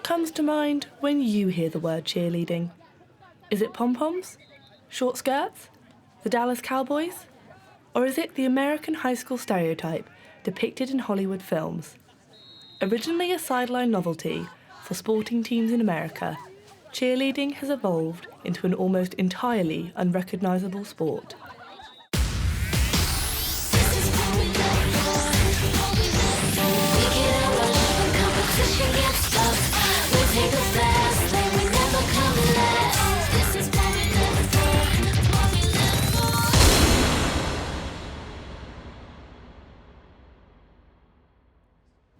What comes to mind when you hear the word cheerleading? Is it pom-poms? Short skirts? The Dallas Cowboys? Or is it the American high school stereotype depicted in Hollywood films? Originally a sideline novelty for sporting teams in America, cheerleading has evolved into an almost entirely unrecognisable sport.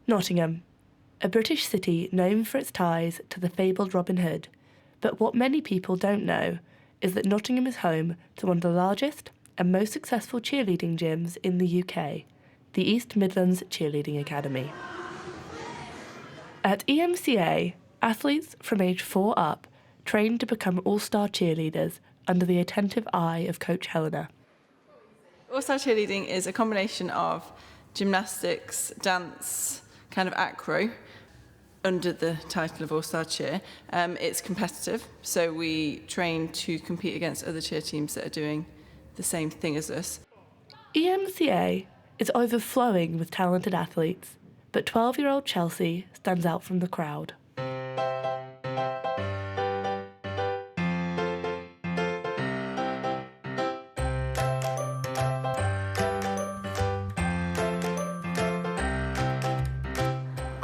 Nottingham, a British city known for its ties to the fabled Robin Hood. But what many people don't know is that Nottingham is home to one of the largest and most successful cheerleading gyms in the UK, the East Midlands Cheerleading Academy. At EMCA, athletes from age 4 up train to become all-star cheerleaders under the attentive eye of Coach Helena. All-star cheerleading is a combination of gymnastics, dance, kind of acro, under the title of All-Star Cheer. It's competitive, so we train to compete against other cheer teams that are doing the same thing as us. EMCA is overflowing with talented athletes, but 12-year-old Chelsea stands out from the crowd.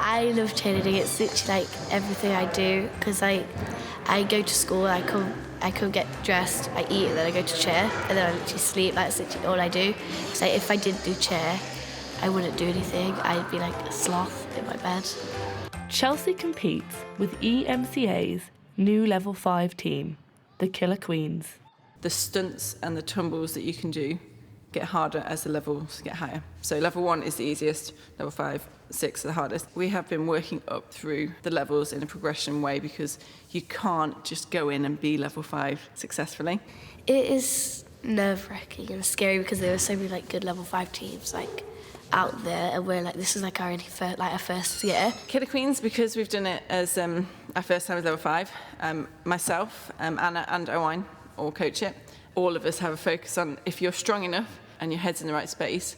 I love cheerleading. It's literally like everything I do because I go to school, I come get dressed, I eat, and then I go to cheer, and then I literally sleep. That's literally all I do. So if I didn't do cheer, I wouldn't do anything. I'd be like a sloth in my bed. Chelsea competes with EMCA's new Level 5 team, the Killer Queens. The stunts and the tumbles that you can do get harder as the levels get higher. So level 1 is the easiest, level 5, 6 are the hardest. We have been working up through the levels in a progression way because you can't just go in and be level 5 successfully. It is nerve-wracking and scary because there are so many like good level 5 teams like out there, and we're like, this is like our first year. Killer Queens, because we've done it as our first time as level 5. Myself, Anna and Owen all coach it. All of us have a focus on if you're strong enough and your head's in the right space,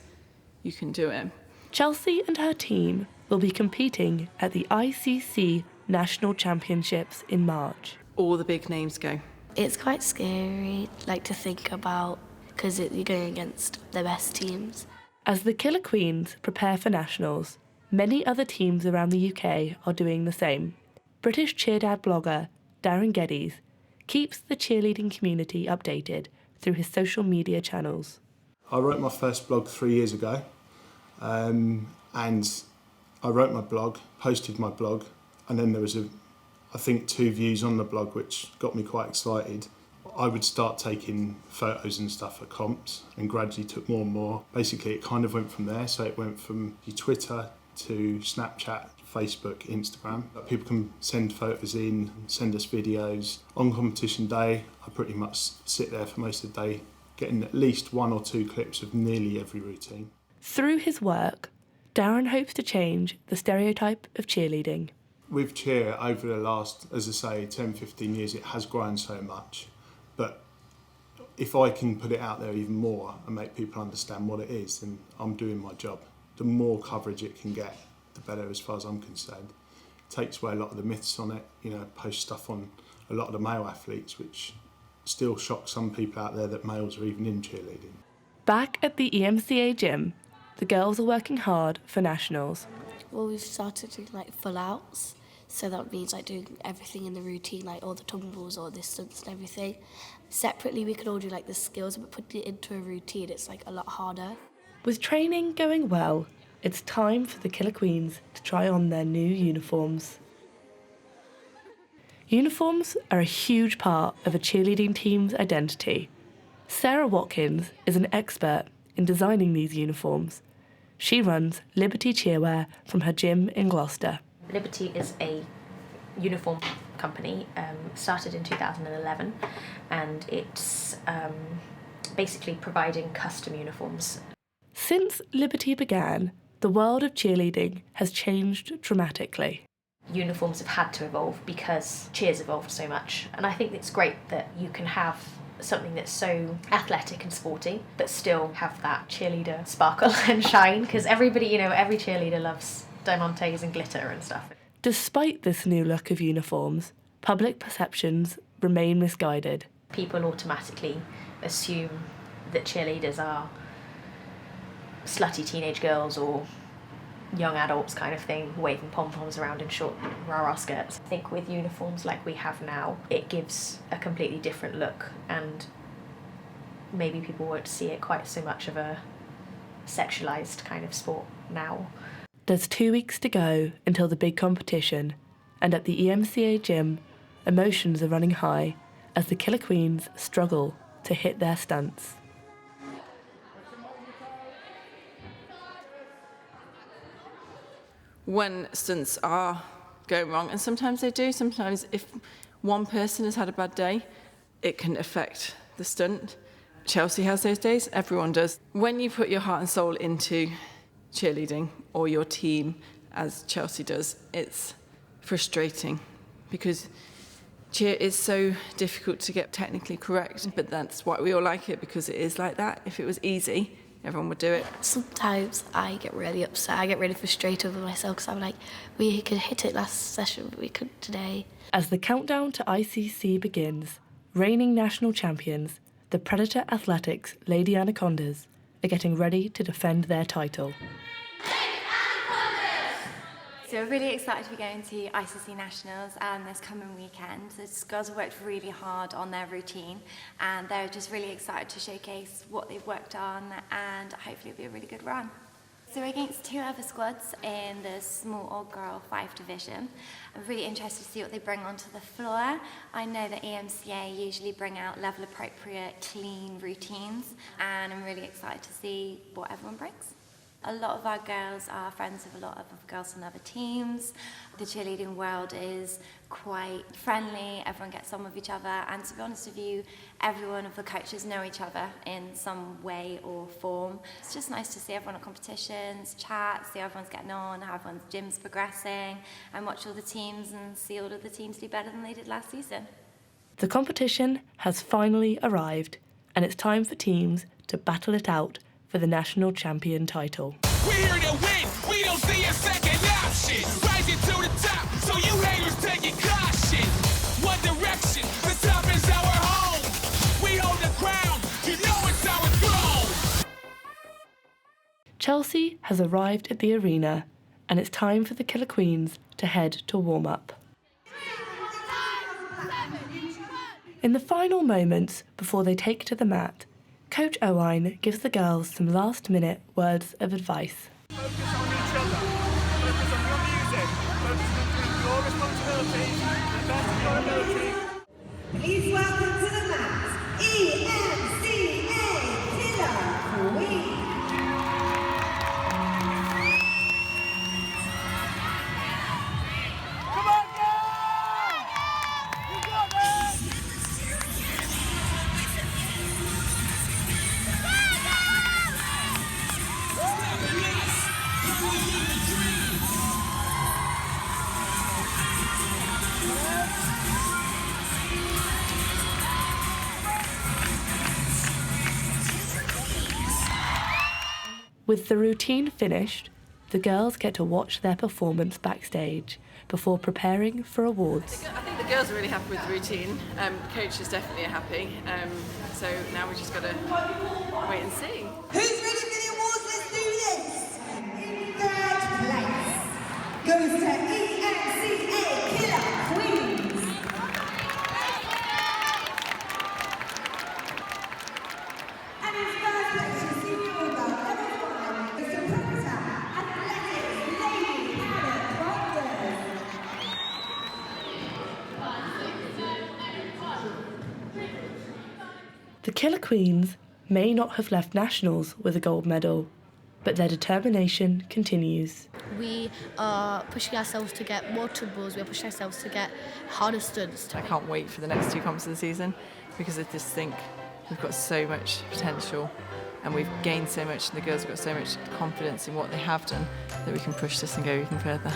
you can do it. Chelsea and her team will be competing at the ICC National Championships in March. All the big names go. It's quite scary, like to think about, because you're going against the best teams. As the Killer Queens prepare for nationals, many other teams around the UK are doing the same. British cheerdad blogger Darren Geddes keeps the cheerleading community updated through his social media channels. I wrote my first blog 3 years ago, and I wrote my blog, posted my blog, and then there was I think 2 views on the blog, which got me quite excited. I would start taking photos and stuff at comps and gradually took more and more. Basically, it kind of went from there. So it went from your Twitter to Snapchat, Facebook, Instagram. People can send photos in, send us videos. On competition day, I pretty much sit there for most of the day, getting at least 1 or 2 clips of nearly every routine. Through his work, Darren hopes to change the stereotype of cheerleading. With cheer, over the last, as I say, 10, 15 years, it has grown so much. But if I can put it out there even more and make people understand what it is, then I'm doing my job. The more coverage it can get, the better as far as I'm concerned. It takes away a lot of the myths on it, post stuff on a lot of the male athletes, which still shocks some people out there that males are even in cheerleading. Back at the EMCA gym, the girls are working hard for nationals. Well, we've started doing like full outs, so that means like doing everything in the routine, like all the tumbles, all the stunts and everything. Separately, we could all do like the skills, but putting it into a routine, it's like a lot harder. With training going well, it's time for the Killer Queens to try on their new uniforms. Uniforms are a huge part of a cheerleading team's identity. Sarah Watkins is an expert in designing these uniforms. She runs Liberty Cheerwear from her gym in Gloucester. Liberty is a uniform company, started in 2011, and it's basically providing custom uniforms. Since Liberty began, the world of cheerleading has changed dramatically. Uniforms have had to evolve because cheer's evolved so much. And I think it's great that you can have something that's so athletic and sporty, but still have that cheerleader sparkle and shine, because everybody, you know, every cheerleader loves diamantes and glitter and stuff. Despite this new look of uniforms, public perceptions remain misguided. People automatically assume that cheerleaders are slutty teenage girls or young adults kind of thing, waving pom-poms around in short rah-rah skirts. I think with uniforms like we have now, it gives a completely different look, and maybe people won't see it quite so much of a sexualised kind of sport now. There's 2 weeks to go until the big competition, and at the EMCA gym, emotions are running high as the Killer Queens struggle to hit their stunts. When stunts are going wrong, and sometimes they do, sometimes if one person has had a bad day, it can affect the stunt. Chelsea has those days, everyone does. When you put your heart and soul into cheerleading, or your team, as Chelsea does, it's frustrating because cheer is so difficult to get technically correct, but that's why we all like it, because it is like that. If it was easy, everyone would do it. Sometimes I get really upset, I get really frustrated with myself because I'm like, we could hit it last session, but we couldn't today. As the countdown to ICC begins, reigning national champions, the Predator Athletics Lady Anacondas, are getting ready to defend their title. So we're really excited to be going to ICC Nationals this coming weekend. The girls have worked really hard on their routine, and they're just really excited to showcase what they've worked on, and hopefully it'll be a really good run. So we're against 2 other squads in the small all-girl 5 division. I'm really interested to see what they bring onto the floor. I know that EMCA usually bring out level-appropriate, clean routines, and I'm really excited to see what everyone brings. A lot of our girls are friends with a lot of girls on other teams. The cheerleading world is quite friendly, everyone gets on with each other, and to be honest with you, every one of the coaches know each other in some way or form. It's just nice to see everyone at competitions, chat, see how everyone's getting on, how everyone's gym's progressing, and watch all the teams and see all of the teams do better than they did last season. The competition has finally arrived, and it's time for teams to battle it out for the national champion title. We're here to win, we don't see a second option. Rising to the top, so you haters taking caution. One direction, the top is our home. We hold the crown, you know it's our throne. Chelsea has arrived at the arena, and it's time for the Killer Queens to head to warm up. In the final moments before they take to the mat, Coach Owain gives the girls some last-minute words of advice. Focus on each other, focus on your music, focus on doing your responsibilities, the best of your ability. Please welcome to the mat, EMCA Killer Queens. Come on, girls! You got this! With the routine finished, the girls get to watch their performance backstage before preparing for awards. I think the girls are really happy with the routine. Coach is definitely happy. So now we just got to wait and see. Who's ready for the awards? Let's do this. In 3rd place goes to EMCA Killer Queens. And in 1st place, your senior all-girl level 5 is the Predator Athletics Lady Anacondas. The Killer Queens may not have left nationals with a gold medal, but their determination continues. We are pushing ourselves to get more troubles, we are pushing ourselves to get harder stunts. I can't wait for the next 2 comps of the season, because I just think we've got so much potential and we've gained so much, and the girls have got so much confidence in what they have done, that we can push this and go even further.